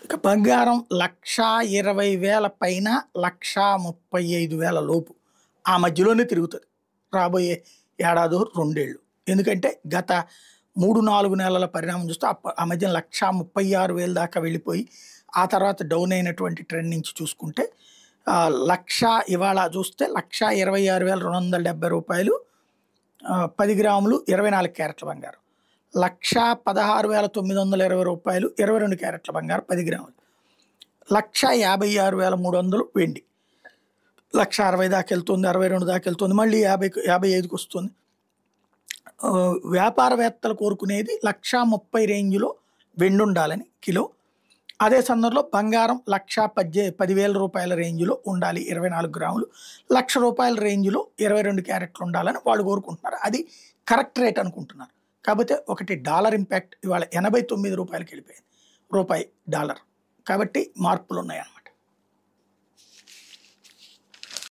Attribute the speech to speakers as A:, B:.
A: ఇక బంగారం 1,20,000 పైన 1,35,000 లోపు ఆ మధ్యలోనే తిరుగుతుంది రాబోయే ఏడాదో 2 ఏళ్ళు. ఎందుకంటే గత 3-4 నెలల పరిణామం చూస్తే ఆ మధ్యన 1,36,000 దాకా వెళ్ళిపోయి ఆ తర్వాత డౌన్ అయినటువంటి ట్రెండ్ నుంచి చూసుకుంటే లక్ష ఇవాళ చూస్తే రూ. 1,26,270 10 గ్రాములు 24 క్యారెట్ల బంగారం. 1,16,920 రూపాయలు 22 క్యారెట్ల బంగారం 10 గ్రాములు. 1,56,300 వెండి. 1,60,000 దాకా వెళ్తుంది, 62 దాకా వెళ్తుంది, మళ్ళీ 55కి వస్తుంది. వ్యాపారవేత్తలు కోరుకునేది 1,30,000 రేంజ్లో వెండి ఉండాలని కిలో. అదే సందర్భంలో బంగారం 10,000 రూపాయల రేంజ్లో ఉండాలి 24 గ్రాములు, ₹1,00,000 రేంజ్లో 22 క్యారెట్లు ఉండాలని వాళ్ళు కోరుకుంటున్నారు. అది కరెక్ట్ రేట్ అనుకుంటున్నారు. కాకపోతే ఒకటి డాలర్ ఇంపాక్ట్ ఇవాళ 89 రూపాయలకి వెళ్ళిపోయింది రూపాయి డాలర్. కాబట్టి మార్పులు ఉన్నాయన్నమాట.